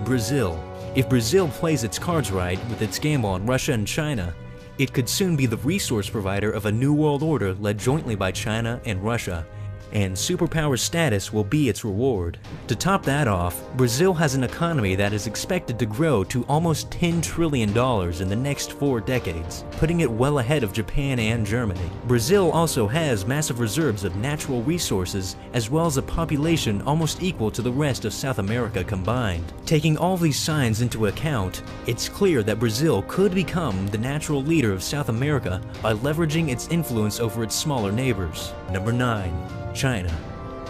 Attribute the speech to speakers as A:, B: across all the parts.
A: Brazil. If Brazil plays its cards right with its gamble on Russia and China, it could soon be the resource provider of a new world order led jointly by China and Russia, and superpower status will be its reward. To top that off, Brazil has an economy that is expected to grow to almost $10 trillion in the next 4 decades, putting it well ahead of Japan and Germany. Brazil also has massive reserves of natural resources as well as a population almost equal to the rest of South America combined. Taking all these signs into account, it's clear that Brazil could become the natural leader of South America by leveraging its influence over its smaller neighbors. Number 9. China.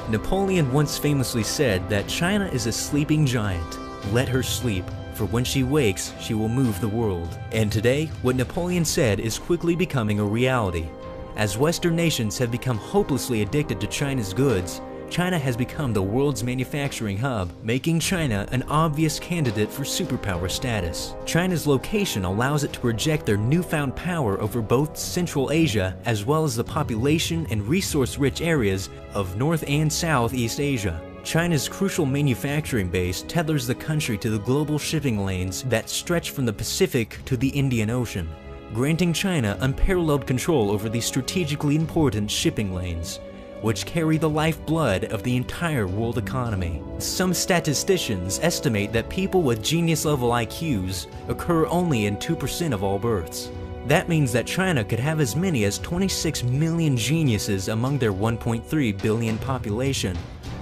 A: Napoleon once famously said that China is a sleeping giant. Let her sleep, for when she wakes, she will move the world. And today, what Napoleon said is quickly becoming a reality. As Western nations have become hopelessly addicted to China's goods, China has become the world's manufacturing hub, making China an obvious candidate for superpower status. China's location allows it to project their newfound power over both Central Asia as well as the population and resource-rich areas of North and Southeast Asia. China's crucial manufacturing base tethers the country to the global shipping lanes that stretch from the Pacific to the Indian Ocean, granting China unparalleled control over these strategically important shipping lanes, which carry the lifeblood of the entire world economy. Some statisticians estimate that people with genius-level IQs occur only in 2% of all births. That means that China could have as many as 26 million geniuses among their 1.3 billion population,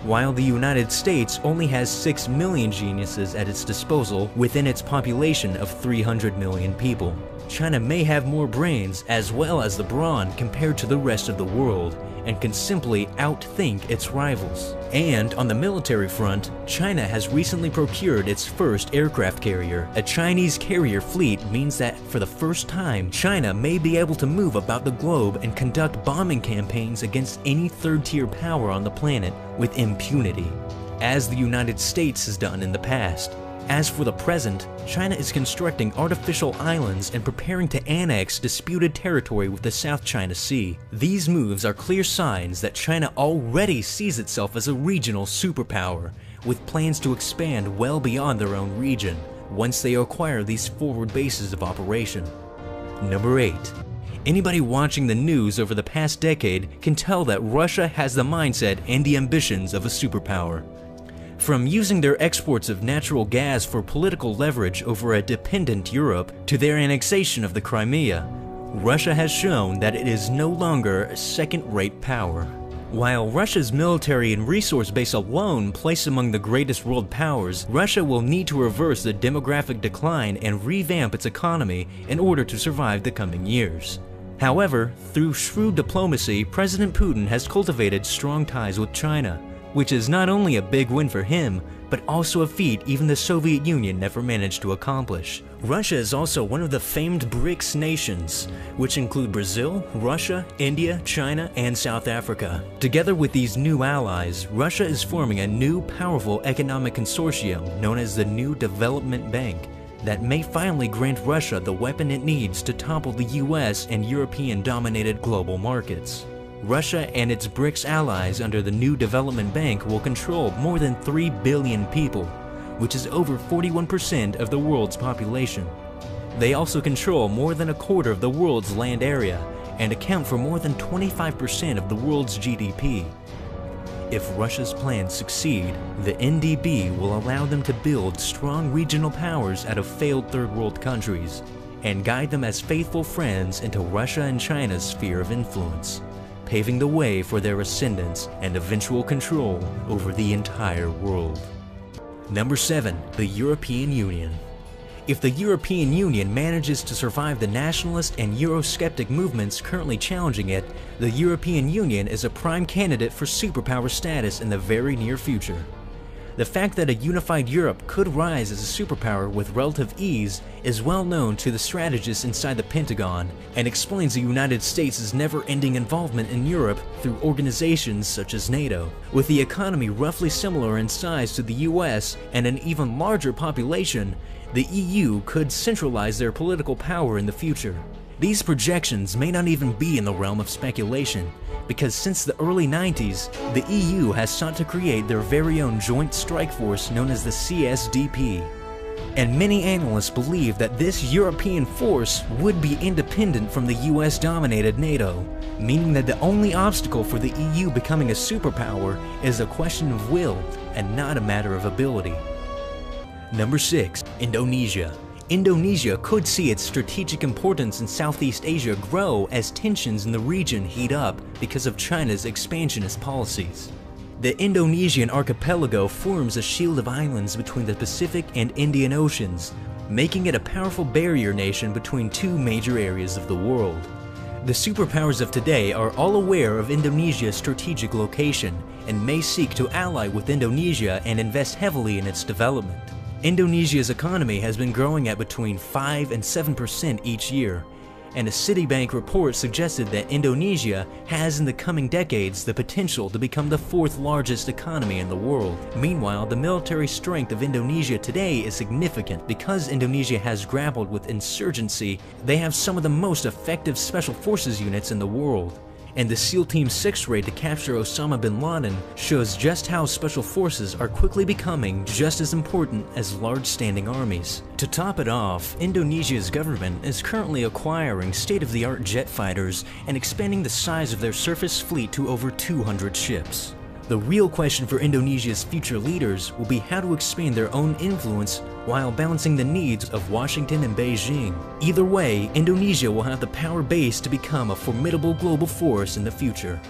A: while the United States only has 6 million geniuses at its disposal within its population of 300 million people. China may have more brains as well as the brawn compared to the rest of the world, and can simply outthink its rivals. And on the military front, China has recently procured its first aircraft carrier. A Chinese carrier fleet means that for the first time, China may be able to move about the globe and conduct bombing campaigns against any third-tier power on the planet with impunity, as the United States has done in the past. As for the present, China is constructing artificial islands and preparing to annex disputed territory with the South China Sea. These moves are clear signs that China already sees itself as a regional superpower, with plans to expand well beyond their own region once they acquire these forward bases of operation. Number 8. Anybody watching the news over the past decade can tell that Russia has the mindset and the ambitions of a superpower. From using their exports of natural gas for political leverage over a dependent Europe to their annexation of the Crimea, Russia has shown that it is no longer a second-rate power. While Russia's military and resource base alone place among the greatest world powers, Russia will need to reverse the demographic decline and revamp its economy in order to survive the coming years. However, through shrewd diplomacy, President Putin has cultivated strong ties with China, which is not only a big win for him, but also a feat even the Soviet Union never managed to accomplish. Russia is also one of the famed BRICS nations, which include Brazil, Russia, India, China, and South Africa. Together with these new allies, Russia is forming a new powerful economic consortium known as the New Development Bank that may finally grant Russia the weapon it needs to topple the US and European-dominated global markets. Russia and its BRICS allies under the New Development Bank will control more than 3 billion people, which is over 41% of the world's population. They also control more than a quarter of the world's land area and account for more than 25% of the world's GDP. If Russia's plans succeed, the NDB will allow them to build strong regional powers out of failed third-world countries and guide them as faithful friends into Russia and China's sphere of influence, paving the way for their ascendance and eventual control over the entire world. Number 7. The European Union. If the European Union manages to survive the nationalist and Eurosceptic movements currently challenging it, the European Union is a prime candidate for superpower status in the very near future. The fact that a unified Europe could rise as a superpower with relative ease is well known to the strategists inside the Pentagon and explains the United States' never-ending involvement in Europe through organizations such as NATO. With the economy roughly similar in size to the US and an even larger population, the EU could centralize their political power in the future. These projections may not even be in the realm of speculation, because since the early 90s, the EU has sought to create their very own joint strike force known as the CSDP. and many analysts believe that this European force would be independent from the US-dominated NATO, meaning that the only obstacle for the EU becoming a superpower is a question of will and not a matter of ability. Number 6. Indonesia. Indonesia could see its strategic importance in Southeast Asia grow as tensions in the region heat up because of China's expansionist policies. The Indonesian archipelago forms a shield of islands between the Pacific and Indian Oceans, making it a powerful barrier nation between two major areas of the world. The superpowers of today are all aware of Indonesia's strategic location and may seek to ally with Indonesia and invest heavily in its development. Indonesia's economy has been growing at between 5 and 7% each year, and a Citibank report suggested that Indonesia has in the coming decades the potential to become the 4th largest economy in the world. Meanwhile, the military strength of Indonesia today is significant. Because Indonesia has grappled with insurgency, they have some of the most effective special forces units in the world. And the SEAL Team 6 raid to capture Osama bin Laden shows just how special forces are quickly becoming just as important as large standing armies. To top it off, Indonesia's government is currently acquiring state-of-the-art jet fighters and expanding the size of their surface fleet to over 200 ships. The real question for Indonesia's future leaders will be how to expand their own influence while balancing the needs of Washington and Beijing. Either way, Indonesia will have the power base to become a formidable global force in the future.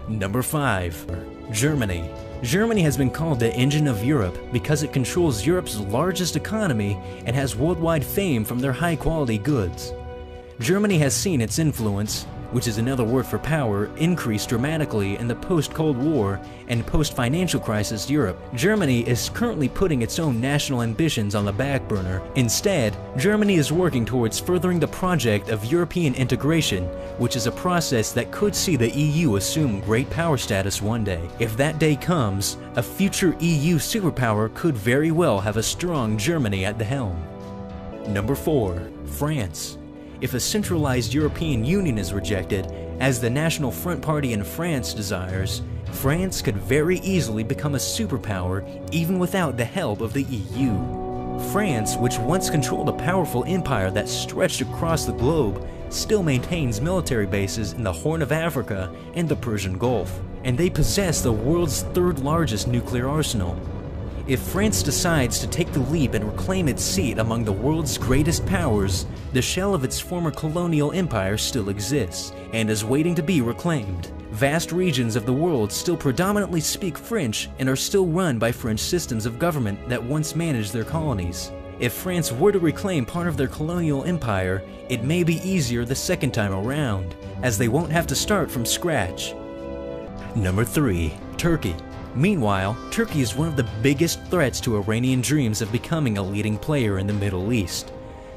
A: Number 5. Germany. Germany has been called the engine of Europe because it controls Europe's largest economy and has worldwide fame from their high-quality goods. Germany has seen its influence, which is another word for power, increase dramatically in the post-Cold War and post-financial crisis Europe. Germany is currently putting its own national ambitions on the back burner. Instead, Germany is working towards furthering the project of European integration, which is a process that could see the EU assume great power status one day. If that day comes, a future EU superpower could very well have a strong Germany at the helm. Number 4. France. If a centralized European Union is rejected, as the National Front Party in France desires, France could very easily become a superpower even without the help of the EU. France, which once controlled a powerful empire that stretched across the globe, still maintains military bases in the Horn of Africa and the Persian Gulf, and they possess the world's 3rd largest nuclear arsenal. If France decides to take the leap and reclaim its seat among the world's greatest powers, the shell of its former colonial empire still exists and is waiting to be reclaimed. Vast regions of the world still predominantly speak French and are still run by French systems of government that once managed their colonies. If France were to reclaim part of their colonial empire, it may be easier the second time around, as they won't have to start from scratch. Number 3. Turkey. Meanwhile, Turkey is one of the biggest threats to Iranian dreams of becoming a leading player in the Middle East.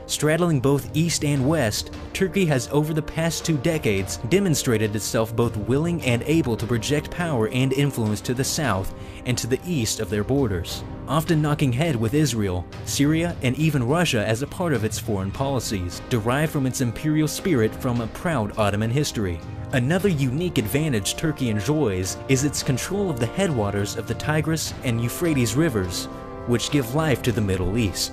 A: Straddling both East and West, Turkey has over the past 2 decades demonstrated itself both willing and able to project power and influence to the south and to the east of their borders, often knocking head with Israel, Syria, and even Russia as a part of its foreign policies, derived from its imperial spirit from a proud Ottoman history. Another unique advantage Turkey enjoys is its control of the headwaters of the Tigris and Euphrates rivers, which give life to the Middle East.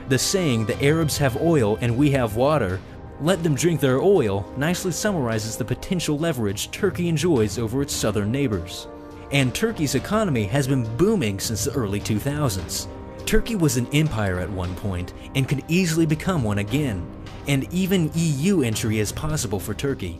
A: The saying, "the Arabs have oil and we have water, let them drink their oil," nicely summarizes the potential leverage Turkey enjoys over its southern neighbors. And Turkey's economy has been booming since the early 2000s. Turkey was an empire at one point and could easily become one again, and even EU entry is possible for Turkey.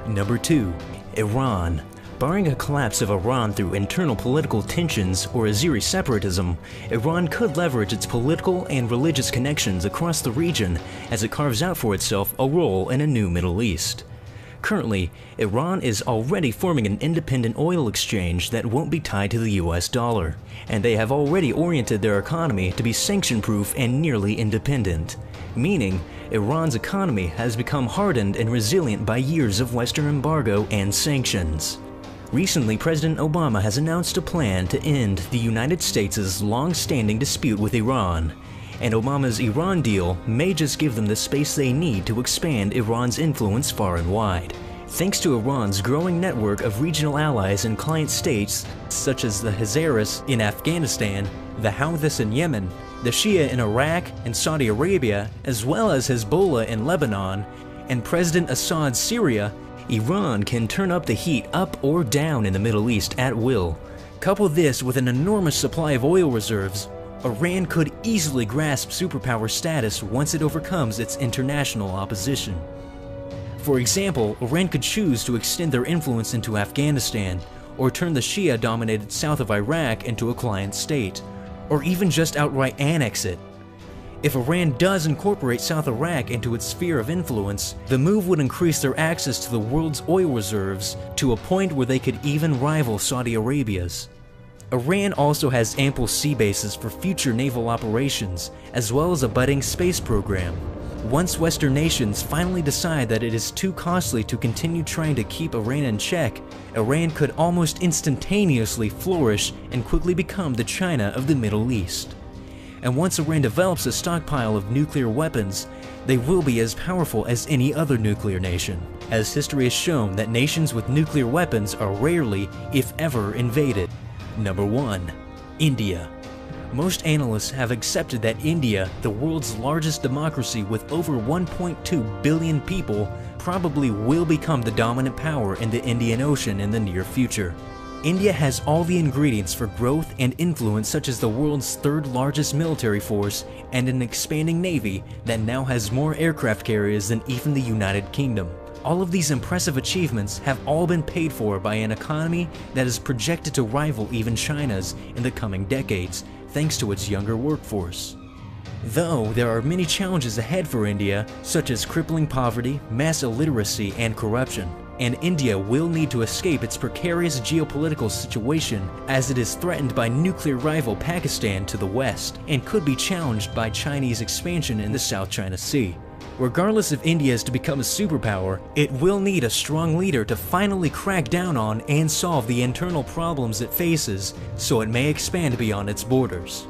A: Number 2. Iran. Barring a collapse of Iran through internal political tensions or Azeri separatism, Iran could leverage its political and religious connections across the region as it carves out for itself a role in a new Middle East. Currently, Iran is already forming an independent oil exchange that won't be tied to the US dollar, and they have already oriented their economy to be sanction-proof and nearly independent, meaning Iran's economy has become hardened and resilient by years of Western embargo and sanctions. Recently, President Obama has announced a plan to end the United States' long-standing dispute with Iran, and Obama's Iran deal may just give them the space they need to expand Iran's influence far and wide. Thanks to Iran's growing network of regional allies and client states, such as the Hazaras in Afghanistan, the Houthis in Yemen, the Shia in Iraq and Saudi Arabia, as well as Hezbollah in Lebanon, and President Assad's Syria, Iran can turn up the heat up or down in the Middle East at will. Couple this with an enormous supply of oil reserves, Iran could easily grasp superpower status once it overcomes its international opposition. For example, Iran could choose to extend their influence into Afghanistan, or turn the Shia-dominated south of Iraq into a client state, or even just outright annex it. If Iran does incorporate South Iraq into its sphere of influence, the move would increase their access to the world's oil reserves to a point where they could even rival Saudi Arabia's. Iran also has ample sea bases for future naval operations, as well as a budding space program. Once Western nations finally decide that it is too costly to continue trying to keep Iran in check, Iran could almost instantaneously flourish and quickly become the China of the Middle East. And once Iran develops a stockpile of nuclear weapons, they will be as powerful as any other nuclear nation, as history has shown that nations with nuclear weapons are rarely, if ever, invaded. Number 1. India. Most analysts have accepted that India, the world's largest democracy with over 1.2 billion people, probably will become the dominant power in the Indian Ocean in the near future. India has all the ingredients for growth and influence, such as the world's third largest military force and an expanding navy that now has more aircraft carriers than even the United Kingdom. All of these impressive achievements have all been paid for by an economy that is projected to rival even China's in the coming decades, thanks to its younger workforce. Though there are many challenges ahead for India, such as crippling poverty, mass illiteracy, and corruption, and India will need to escape its precarious geopolitical situation as it is threatened by nuclear rival Pakistan to the west and could be challenged by Chinese expansion in the South China Sea. Regardless if India is to become a superpower, it will need a strong leader to finally crack down on and solve the internal problems it faces so it may expand beyond its borders.